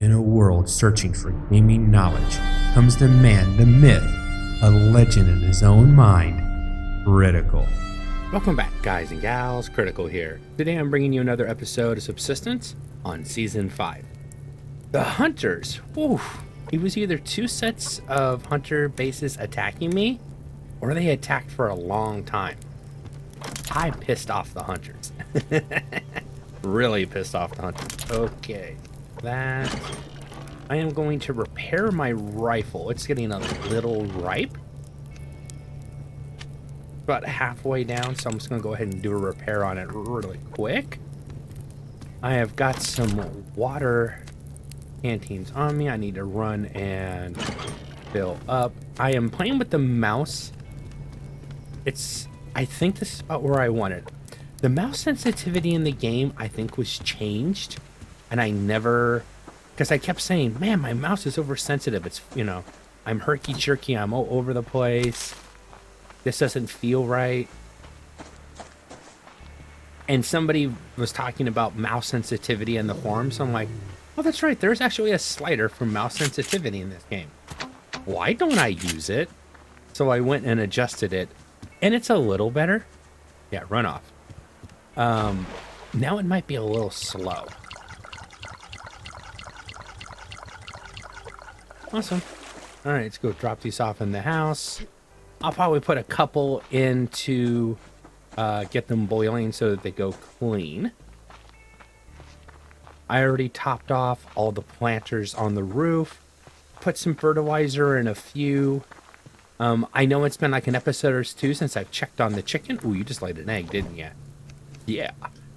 In a world searching for gaming knowledge comes the man, the myth, a legend in his own mind, Critical. Welcome back, guys and gals. Critical here. Today I'm bringing you another episode of Subsistence on Season 5. The hunters. Oof. It was either two sets of hunter bases attacking me, or they attacked for a long time. I pissed off the hunters. Really pissed off the hunters. Okay. That. I am going to repair my rifle. It's getting a little ripe. About halfway down, so I'm just going to go ahead and do a repair on it really quick. I have got some water canteens on me. I need to run and fill up. I am playing with the mouse. I think this is about where I want it. The mouse sensitivity in the game, I think, was changed. And I never, because I kept saying, man, my mouse is oversensitive. It's, I'm herky-jerky. I'm all over the place. This doesn't feel right. And somebody was talking about mouse sensitivity in the forum, so I'm like, oh, that's right. There's actually a slider for mouse sensitivity in this game. Why don't I use it? So I went and adjusted it, and it's a little better. Yeah, runoff. Now it might be a little slow. Awesome. All right, let's go drop these off in the house. I'll probably put a couple in to get them boiling so that they go clean. I already topped off all the planters on the roof. Put some fertilizer in a few. I know it's been like an episode or two since I've checked on the chicken. Ooh, you just laid an egg, didn't you? Yeah.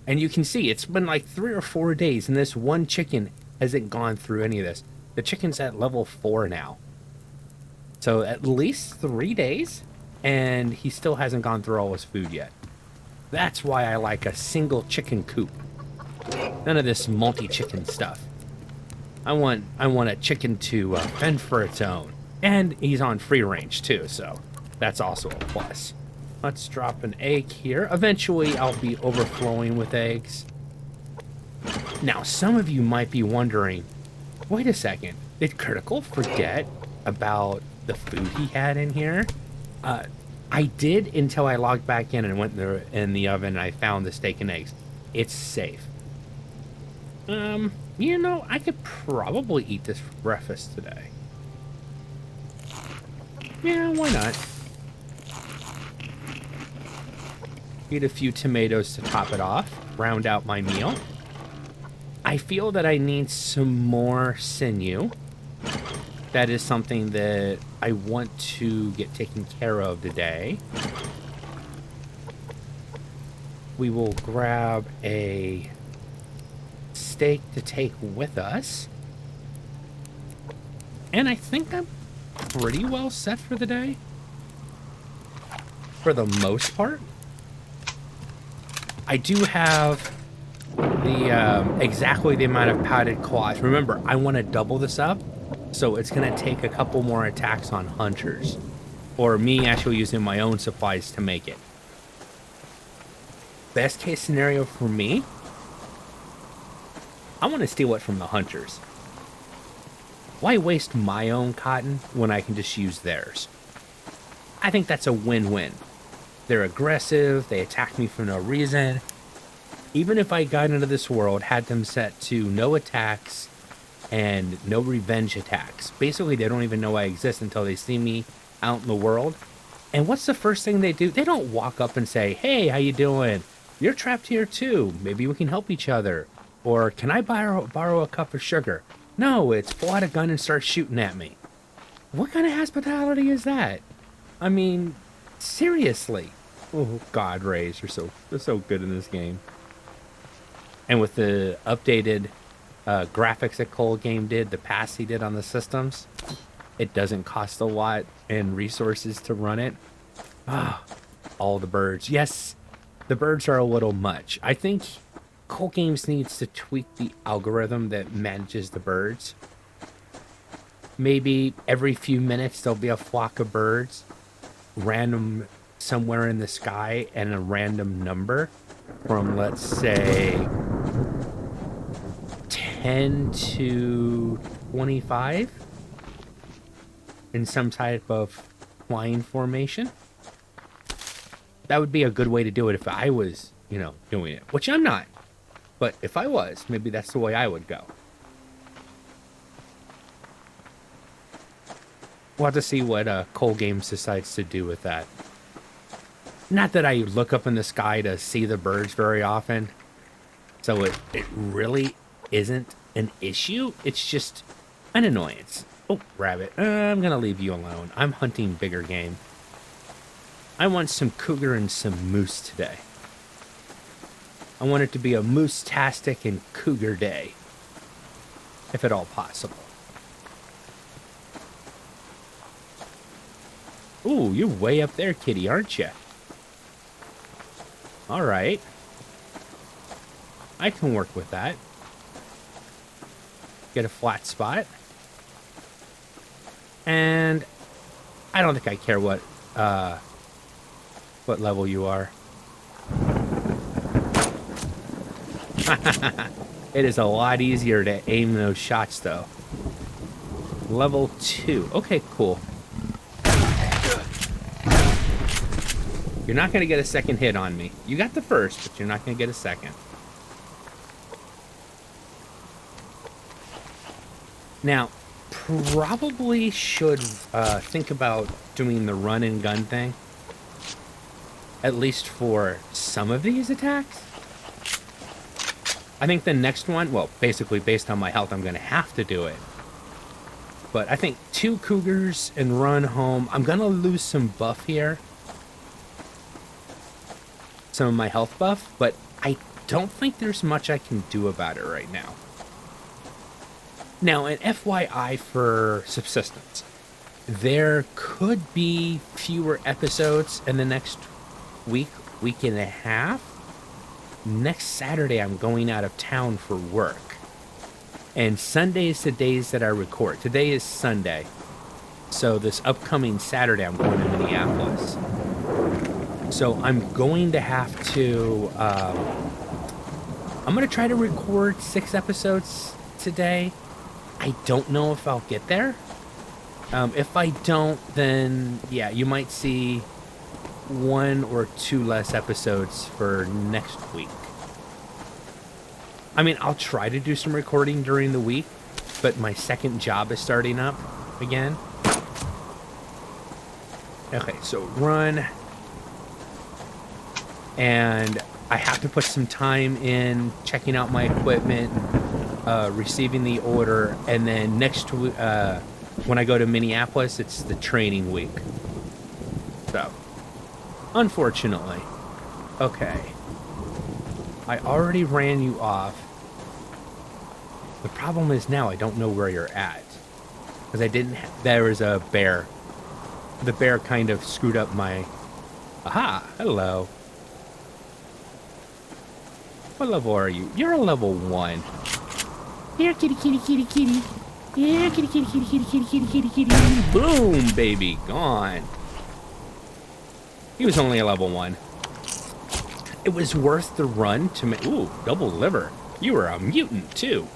And you can see it's been like 3 or 4 days, and this one chicken hasn't gone through any of this. The chicken's at level 4 now. So at least 3 days, and he still hasn't gone through all his food yet. That's why I like a single chicken coop. None of this multi-chicken stuff. I want a chicken to fend for its own. And he's on free range too, so that's also a plus. Let's drop an egg here. Eventually I'll be overflowing with eggs. Now some of you might be wondering, wait a second, did Critical forget about the food he had in here? I did until I logged back in and went in the oven and I found the steak and eggs. It's safe. I could probably eat this for breakfast today. Yeah, why not? Eat a few tomatoes to top it off, round out my meal. I feel that I need some more sinew. That is something that I want to get taken care of today. We will grab a steak to take with us. And I think I'm pretty well set for the day. For the most part. I do have exactly the amount of powdered cloth. Remember, I want to double this up. So it's going to take a couple more attacks on hunters. Or me actually using my own supplies to make it. Best case scenario for me, I want to steal it from the hunters. Why waste my own cotton when I can just use theirs? I think that's a win-win. They're aggressive, they attack me for no reason. Even if I got into this world, had them set to no attacks, and no revenge attacks. Basically, they don't even know I exist until they see me out in the world. And what's the first thing they do? They don't walk up and say, hey, how you doing? You're trapped here too. Maybe we can help each other. Or can I borrow a cup of sugar? No, it's pull out a gun and start shooting at me. What kind of hospitality is that? I mean, seriously. Oh, God, Rays, they're so good in this game. And with the updated graphics that Cole Game did, the pass he did on the systems, it doesn't cost a lot in resources to run it. All the birds. Yes, the birds are a little much. I think Cole Games needs to tweak the algorithm that manages the birds. Maybe every few minutes there'll be a flock of birds, random somewhere in the sky, and a random number from, let's say, 10 to 25 in some type of flying formation. That would be a good way to do it if I was, you know, doing it, which I'm not. But if I was, maybe that's the way I would go. We'll have to see what Cole Games decides to do with that. Not that I look up in the sky to see the birds very often, so it really isn't an issue. It's just an annoyance. Oh, rabbit. I'm going to leave you alone. I'm hunting bigger game. I want some cougar and some moose today. I want it to be a moose-tastic and cougar day, if at all possible. Ooh, you're way up there, kitty, aren't you? All right. I can work with that. Get a flat spot. And I don't think I care what level you are. It is a lot easier to aim those shots, though. Level 2. Okay, cool. You're not going to get a second hit on me. You got the first, but you're not going to get a second. Now, probably should think about doing the run and gun thing. At least for some of these attacks. I think the next one, well, basically based on my health, I'm going to have to do it. But I think 2 cougars and run home. I'm going to lose some buff here. Some of my health buff, but I don't think there's much I can do about it right now. Now, an FYI for Subsistence. There could be fewer episodes in the next week and a half. Next Saturday, I'm going out of town for work. And Sunday is the days that I record. Today is Sunday. So this upcoming Saturday, I'm going to Minneapolis. So I'm going to have to... I'm going to try to record 6 episodes today. I don't know if I'll get there. If I don't, then yeah, you might see 1 or 2 less episodes for next week. I mean, I'll try to do some recording during the week, but my second job is starting up again. Okay, so run. And I have to put some time in checking out my equipment, receiving the order, and then next week, when I go to Minneapolis, it's the training week. So, unfortunately. Okay. I already ran you off. The problem is now I don't know where you're at. Because I didn't... There was a bear. The bear kind of screwed up my... Aha! Hello. What level are you? You're a level 1. Here, kitty, kitty, kitty, kitty. Yeah, kitty, kitty, kitty, kitty, kitty, kitty, kitty, kitty. Boom, baby, gone. He was only a level 1. It was worth the run to make... Ooh, double liver. You were a mutant, too.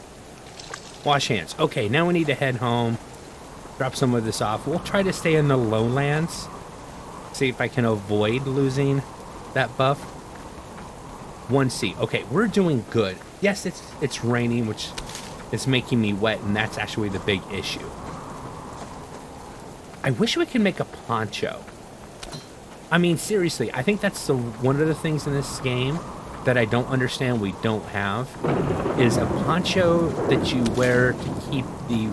Wash hands. Okay, now we need to head home. Drop some of this off. We'll try to stay in the lowlands. See if I can avoid losing that buff. 1C. Okay, we're doing good. Yes, it's raining, which is making me wet, and that's actually the big issue. I wish we could make a poncho. I mean, seriously, I think that's one of the things in this game that I don't understand we don't have, is a poncho that you wear to keep the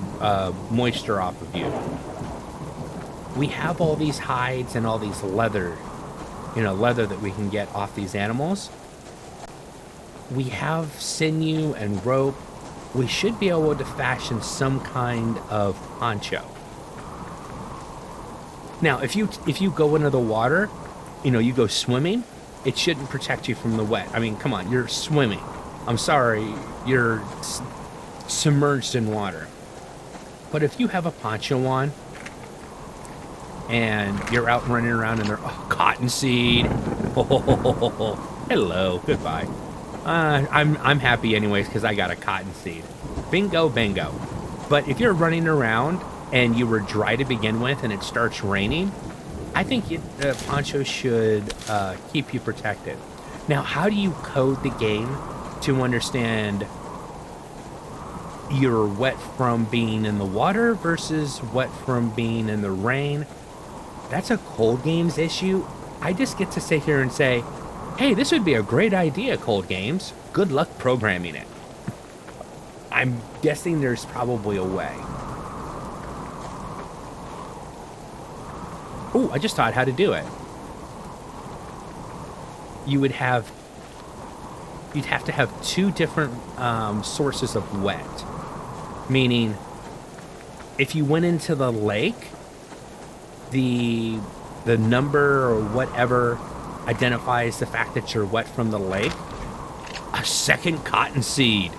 moisture off of you. We have all these hides and all these leather that we can get off these animals. We have sinew and rope. We should be able to fashion some kind of poncho. Now, if you go into the water, you go swimming, it shouldn't protect you from the wet. I mean, come on, you're swimming. I'm sorry, you're submerged in water. But if you have a poncho on, and you're out running around in there, cottonseed. Oh, hello, goodbye. I'm happy anyways because I got a cotton seed. Bingo, bingo. But if you're running around and you were dry to begin with and it starts raining, I think poncho should keep you protected. Now, how do you code the game to understand you're wet from being in the water versus wet from being in the rain? That's a cold games issue. I just get to sit here and say, hey, this would be a great idea, cold games. Good luck programming it. I'm guessing there's probably a way. Oh, I just thought how to do it. You'd have to have two different sources of wet. Meaning, if you went into the lake, the number or whatever identifies the fact that you're wet from the lake. A second cotton seed.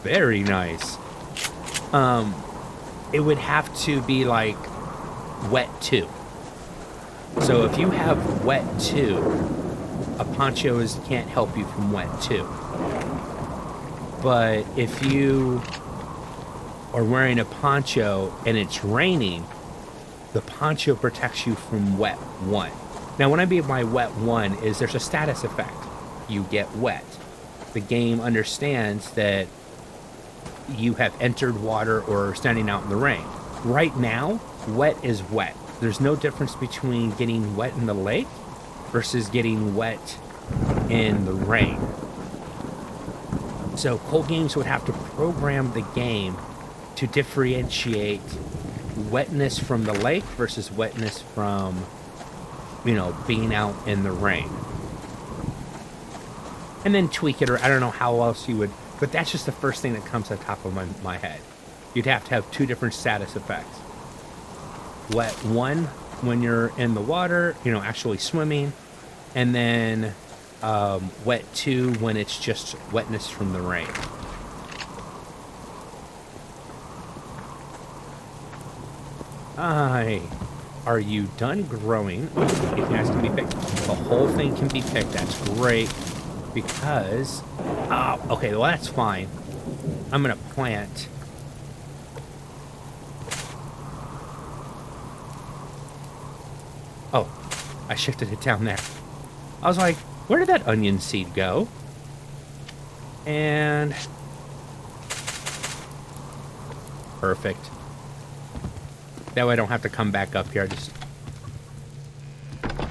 Very nice. It would have to be like wet 2. So if you have wet 2, a poncho can't help you from wet 2. But if you are wearing a poncho and it's raining, the poncho protects you from wet 1. Now, when I mean by wet 1 is there's a status effect. You get wet. The game understands that you have entered water or are standing out in the rain. Right now, wet is wet. There's no difference between getting wet in the lake versus getting wet in the rain. So cold games would have to program the game to differentiate wetness from the lake versus wetness from, being out in the rain. And then tweak it, or I don't know how else you would, but that's just the first thing that comes to the top of my head. You'd have to have two different status effects. Wet 1 when you're in the water, actually swimming, and then wet 2 when it's just wetness from the rain. Are you done growing? It has to be picked. The whole thing can be picked. That's great. Because, okay, well, that's fine. I'm going to plant. Oh, I shifted it down there. I was like, where did that onion seed go? And perfect. That way I don't have to come back up here. I just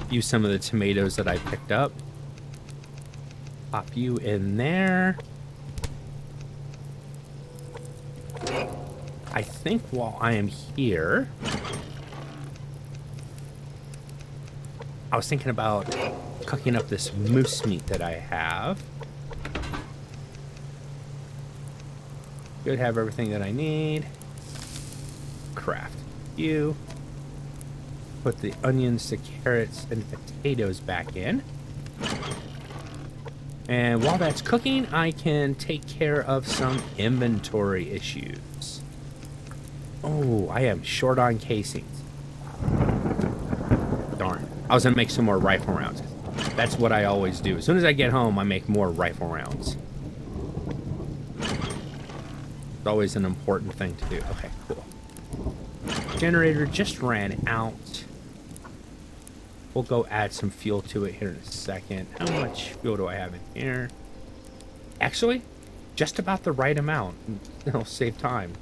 use some of the tomatoes that I picked up. Pop you in there. I think while I am here, I was thinking about cooking up this moose meat that I have. Should have everything that I need. Craft you. Put the onions, the carrots, and potatoes back in. And while that's cooking, I can take care of some inventory issues. Oh, I am short on casings. Darn. I was going to make some more rifle rounds. That's what I always do. As soon as I get home, I make more rifle rounds. It's always an important thing to do. Okay, cool. Generator just ran out. We'll go add some fuel to it here in a second. How much fuel do I have in here? Actually, just about the right amount. It'll save time.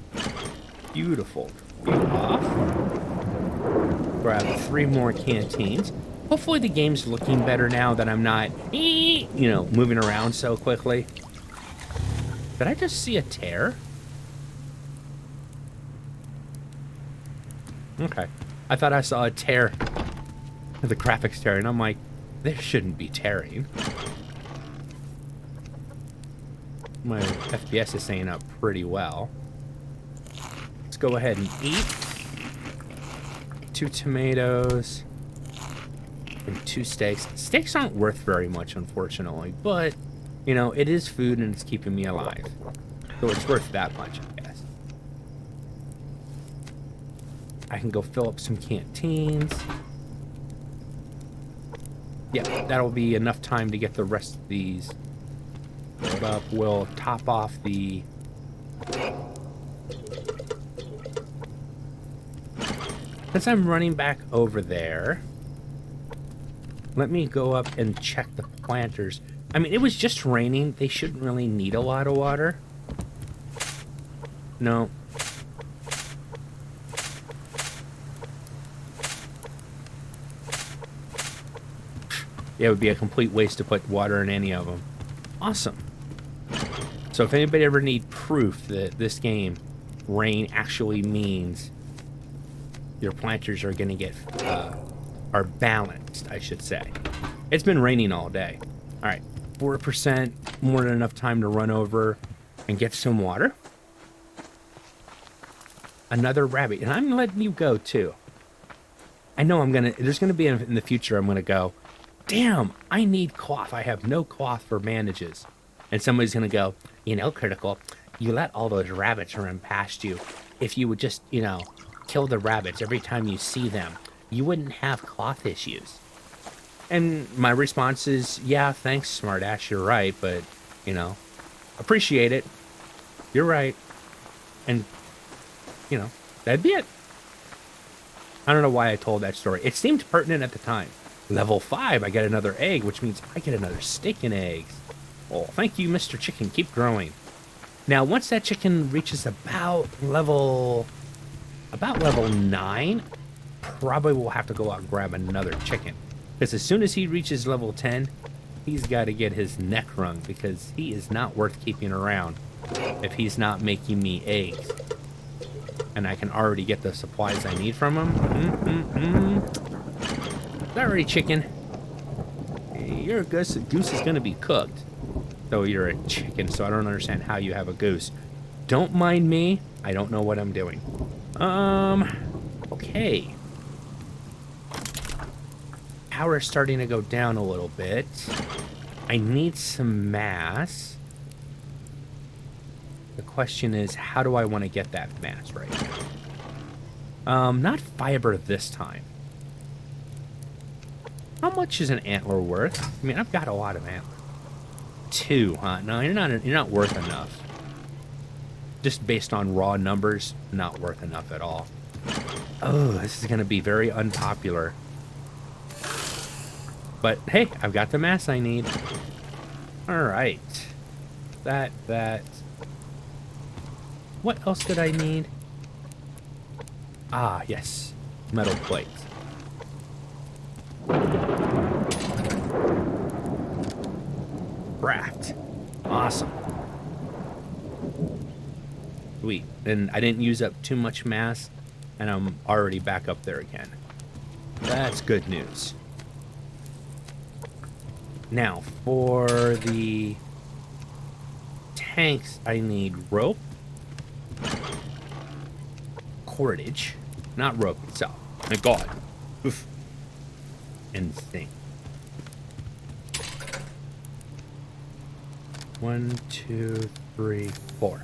Beautiful. Fuel off. Grab 3 more canteens. Hopefully the game's looking better now that I'm not, moving around so quickly. Did I just see a tear? Okay. I thought I saw a tear. The graphics tearing. I'm like, there shouldn't be tearing. My FPS is staying up pretty well. Let's go ahead and eat. 2 tomatoes. And 2 steaks. Steaks aren't worth very much, unfortunately. But, it is food and it's keeping me alive. So it's worth that much, I guess. I can go fill up some canteens. Yeah, that'll be enough time to get the rest of these filled up. We'll top off the... Since I'm running back over there, let me go up and check the planters. I mean, it was just raining. They shouldn't really need a lot of water. No. Yeah, it would be a complete waste to put water in any of them. Awesome. So if anybody ever need proof that this game, rain actually means your planters are going to get, are balanced, I should say. It's been raining all day. All right, 4%, more than enough time to run over and get some water. Another rabbit, and I'm letting you go too. I know there's gonna be in the future, I'm gonna go, damn, I need cloth. I have no cloth for bandages. And somebody's gonna go, you know, Critical, you let all those rabbits run past you. If you would just, you know, kill the rabbits every time you see them, you wouldn't have cloth issues. And my response is, yeah, thanks, smartass, you're right, but, you know, appreciate it. You're right. And, you know, that'd be it. I don't know why I told that story. It seemed pertinent at the time. Level 5, I get another egg, which means I get another steak and eggs. Oh, thank you, Mr. Chicken. Keep growing. Now, once that chicken reaches about level 9, probably we'll have to go out and grab another chicken. Because as soon as he reaches level 10, he's got to get his neck wrung, because he is not worth keeping around if he's not making me eggs. And I can already get the supplies I need from him. Sorry, chicken. Your goose is going to be cooked. Though you're a chicken, so I don't understand how you have a goose. Don't mind me. I don't know what I'm doing. Okay. Power's starting to go down a little bit. I need some mass. The question is, how do I want to get that mass right now? Not fiber this time. How much is an antler worth? I mean, I've got a lot of antlers. 2, huh? No, you're not worth enough. Just based on raw numbers, not worth enough at all. Oh, this is gonna be very unpopular. But hey, I've got the mass I need. All right. That. What else did I need? Ah, yes. Metal plates. Craft. Awesome. Sweet. And I didn't use up too much mass, and I'm already back up there again. That's good news. Now, for the tanks, I need rope, cordage, not rope itself. My God. Oof. Insane. 1, 2, 3, 4.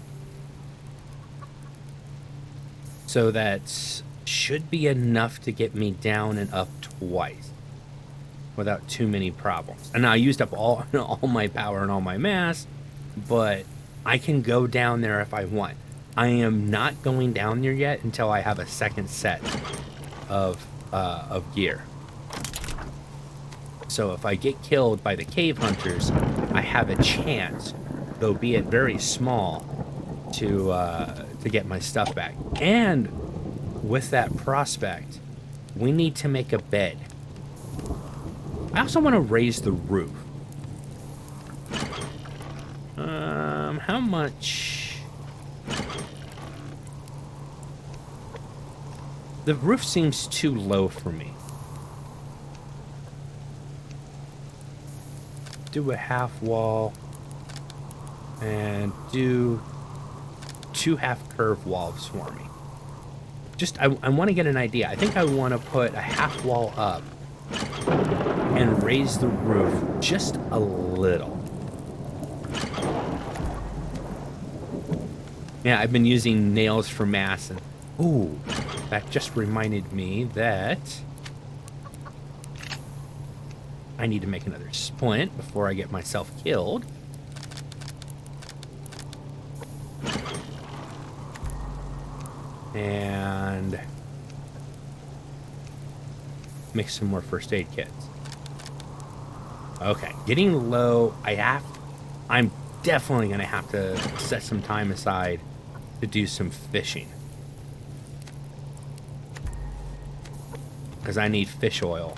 So that should be enough to get me down and up twice without too many problems. And I used up all my power and all my mass, but I can go down there if I want. I am not going down there yet until I have a second set of gear. So if I get killed by the cave hunters, I have a chance, though be it very small, to get my stuff back. And with that prospect, we need to make a bed. I also want to raise the roof. How much? The roof seems too low for me. Do a half wall and do 2 half curve walls for me. Just, I want to get an idea. I think I want to put a half wall up and raise the roof just a little. Yeah, I've been using nails for mass, and ooh, that just reminded me that I need to make another splint before I get myself killed. And make some more first aid kits. Okay, getting low. I'm definitely gonna have to set some time aside to do some fishing, because I need fish oil.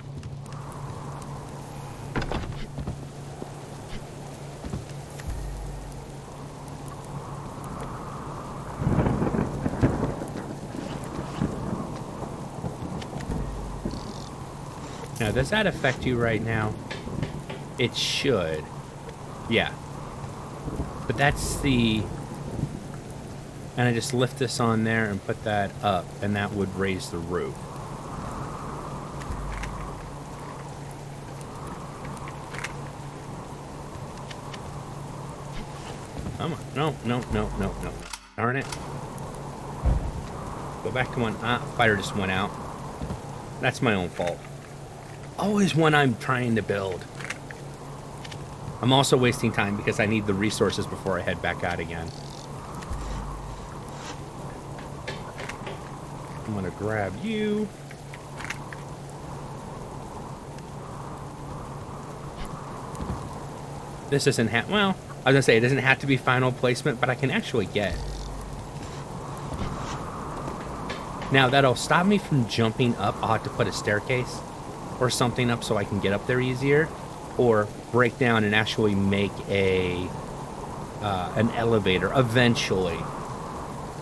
Now, does that affect you right now? It should. Yeah. But that's the... And I just lift this on there and put that up, and that would raise the roof. Come on. No, no, no, no, no. Darn it. Go back to one. Fire just went out. That's my own fault. Always when I'm trying to build. I'm also wasting time because I need the resources before I head back out again. I'm gonna grab you. This doesn't have, well, I was gonna say it doesn't have to be final placement, but I can actually get. Now that'll stop me from jumping up. I'll have to put a staircase or something up so I can get up there easier, or break down and actually make a an elevator eventually,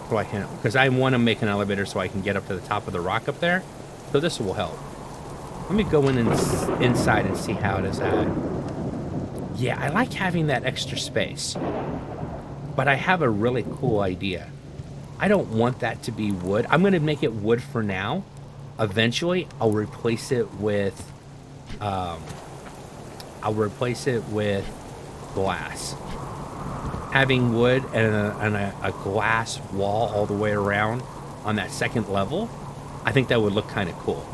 so I can, because I want to make an elevator so I can get up to the top of the rock up there. So this will help. Let me go in and inside and see how it is at. Yeah, I like having that extra space, but I have a really cool idea. I don't want that to be wood. I'm going to make it wood for now. Eventually, I'll replace it with glass. Having wood and a glass wall all the way around on that second level, I think that would look kind of cool.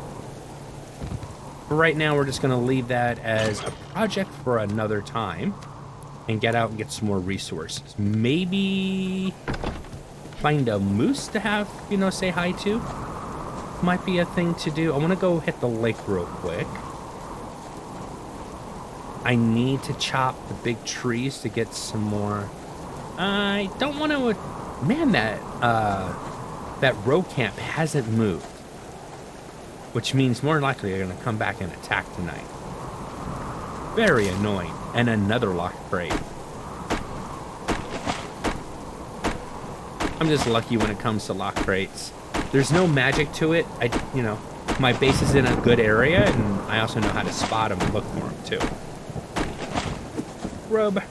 But right now, we're just going to leave that as a project for another time and get out and get some more resources. Maybe find a moose to have, you know, say hi to. Might be a thing to do. I want to go hit the lake real quick. I need to chop the big trees to get some more. I don't want to... Man, that road camp hasn't moved, which means more likely they're going to come back and attack tonight. Very annoying. And another locked crate. I'm just lucky when it comes to locked crates. There's no magic to it. My base is in a good area, and I also know how to spot them and look for them too. Grub.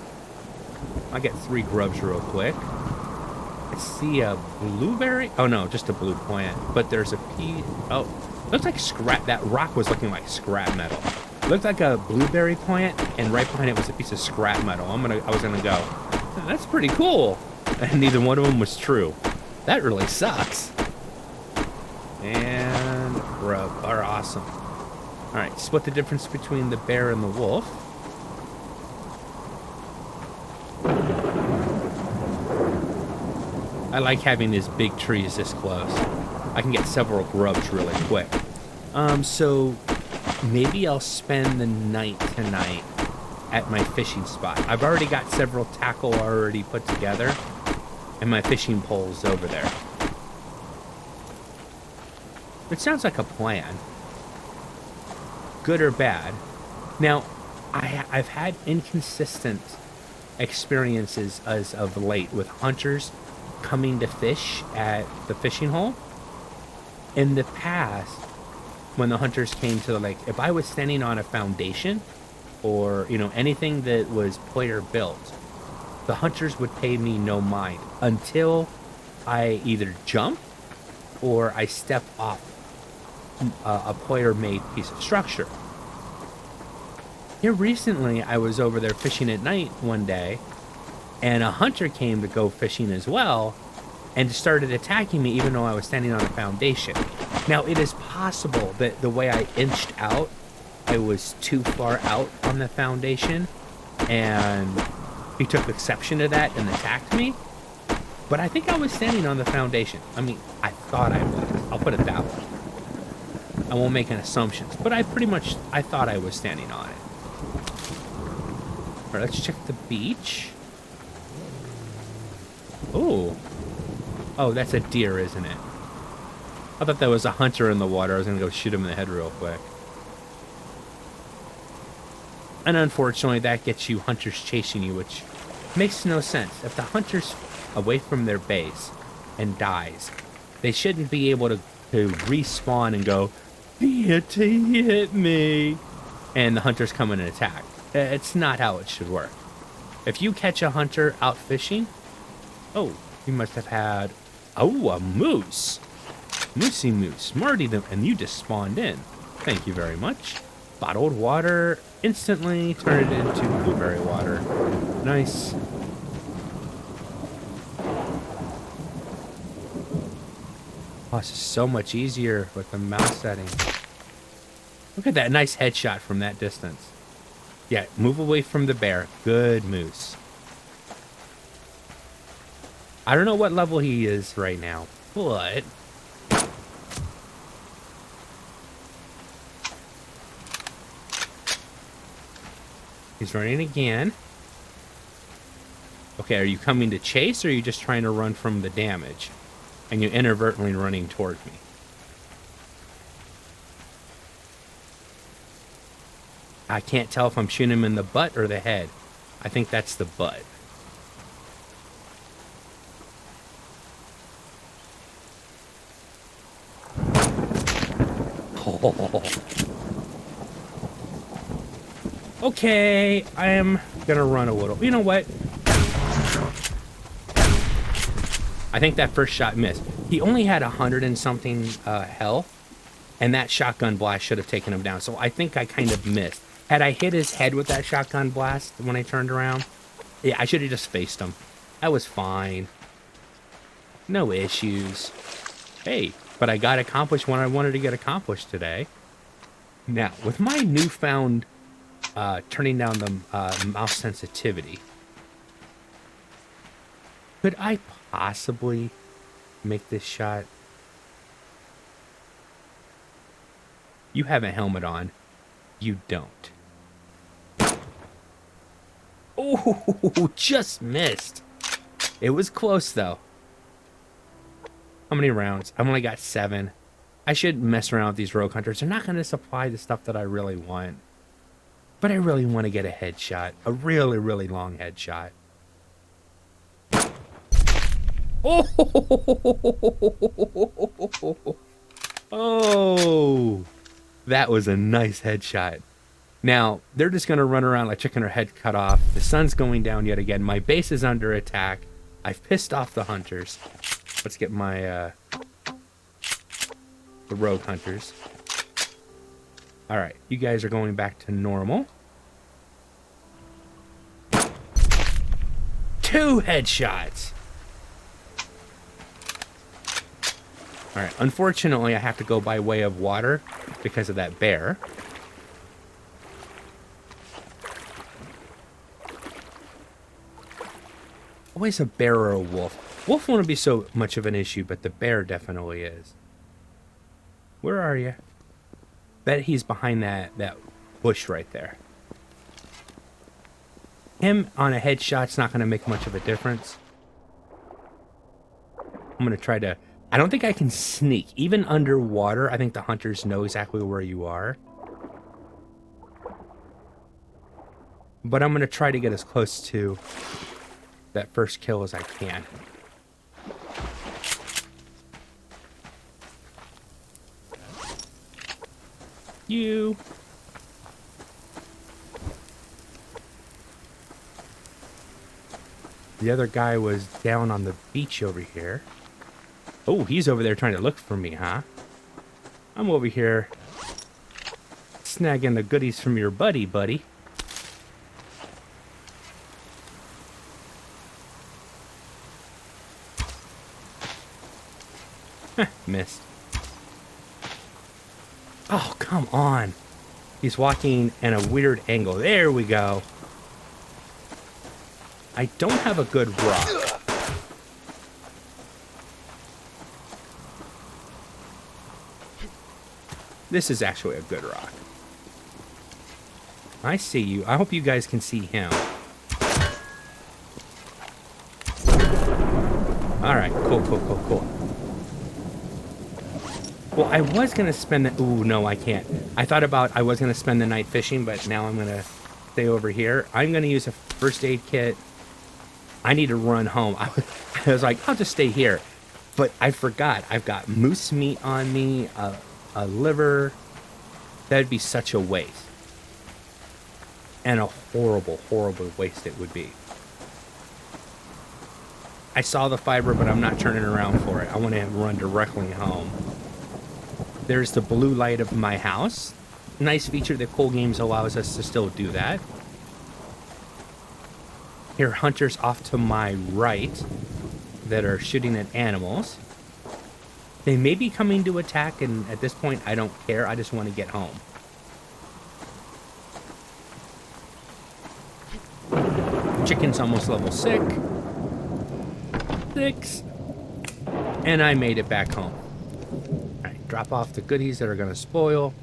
I'll get 3 grubs real quick. I see a blueberry. Oh no, just a blue plant. But there's a pea. Oh, looks like scrap. That rock was looking like scrap metal. Looked like a blueberry plant, and right behind it was a piece of scrap metal. I was gonna go, that's pretty cool. And neither one of them was true. That really sucks. And grub are awesome. All right, split the difference between the bear and the wolf. I like having these big trees this close. I can get several grubs really quick. So maybe I'll spend the night tonight at my fishing spot. I've already got several tackle already put together, and my fishing pole's over there. It sounds like a plan. Good or bad. Now, I've had inconsistent experiences as of late with hunters coming to fish at the fishing hole. In the past, when the hunters came to the lake, if I was standing on a foundation or, anything that was player built, the hunters would pay me no mind until I either jump or I step off a player-made piece of structure. Here recently, I was over there fishing at night one day, and a hunter came to go fishing as well, and started attacking me even though I was standing on a foundation. Now, it is possible that the way I inched out I was too far out on the foundation, and he took exception to that and attacked me. But I think I was standing on the foundation. I mean, I thought I was. I'll put it that way. I won't make any assumptions, but I thought I was standing on it. All right, let's check the beach. Oh. Oh, that's a deer, isn't it? I thought there was a hunter in the water. I was going to go shoot him in the head real quick. And unfortunately, that gets you hunters chasing you, which makes no sense. If the hunter's away from their base and dies, they shouldn't be able to respawn and go, he hit me, and the hunters come in and attack. It's not how it should work. If you catch a hunter out fishing, oh, you must have had, oh, a moose. Moosey moose, smarty them, and you just spawned in. Thank you very much. Bottled water, instantly turn it into blueberry water. Nice. Oh, this is so much easier with the mouse setting. Look at that nice headshot from that distance. Yeah, move away from the bear. Good moose. I don't know what level he is right now, but he's running again. Okay, are you coming to chase, or are you just trying to run from the damage? And you're inadvertently running toward me. I can't tell if I'm shooting him in the butt or the head. I think that's the butt. Oh. Okay, I am gonna run a little. You know what? I think that first shot missed. He only had 100 and something health, and that shotgun blast should have taken him down. So I think I kind of missed. Had I hit his head with that shotgun blast when I turned around, yeah, I should have just faced him. That was fine. No issues. Hey, but I got accomplished what I wanted to get accomplished today. Now, with my newfound turning down the mouse sensitivity, could I possibly make this shot? You have a helmet on. You don't. Oh, just missed. It was close, though. How many rounds? I've only got 7. I should mess around with these rogue hunters. They're not going to supply the stuff that I really want. But I really want to get a headshot. A really, really long headshot. Oh, that was a nice headshot. Now, they're just going to run around like chicken or head cut off. The sun's going down yet again. My base is under attack. I've pissed off the hunters. Let's get my, the rogue hunters. All right, you guys are going back to normal. 2 headshots. All right, unfortunately, I have to go by way of water because of that bear. Always a bear or a wolf. Wolf won't be so much of an issue, but the bear definitely is. Where are you? Bet he's behind that bush right there. Him on a headshot's not going to make much of a difference. I'm going to try to... I don't think I can sneak. Even underwater, I think the hunters know exactly where you are. But I'm going to try to get as close to that first kill as I can. You. The other guy was down on the beach over here. Oh, he's over there trying to look for me, huh? I'm over here snagging the goodies from your buddy. Missed. Oh, come on. He's walking in a weird angle. There we go. I don't have a good rock. This is actually a good rock. I see you. I hope you guys can see him. Alright, cool. Well, I was going to spend the... Ooh, no, I can't. I thought about I was going to spend the night fishing, but now I'm going to stay over here. I'm going to use a first aid kit. I need to run home. I was like, I'll just stay here. But I forgot. I've got moose meat on me, a liver. That'd be such a waste. And a horrible, horrible waste it would be. I saw the fiber, but I'm not turning around for it. I want to run directly home. There's the blue light of my house. Nice feature that Cool Games allows us to still do that. Here are hunters off to my right that are shooting at animals. They may be coming to attack, and at this point, I don't care. I just want to get home. Chicken's almost level 6. And I made it back home. Alright, drop off the goodies that are going to spoil.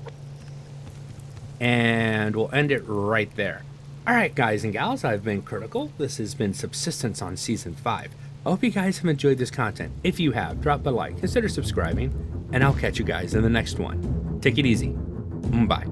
And we'll end it right there. Alright, guys and gals, I've been Critical. This has been Subsistence on Season 5. I hope you guys have enjoyed this content. If you have, drop a like, consider subscribing, and I'll catch you guys in the next one. Take it easy. Bye.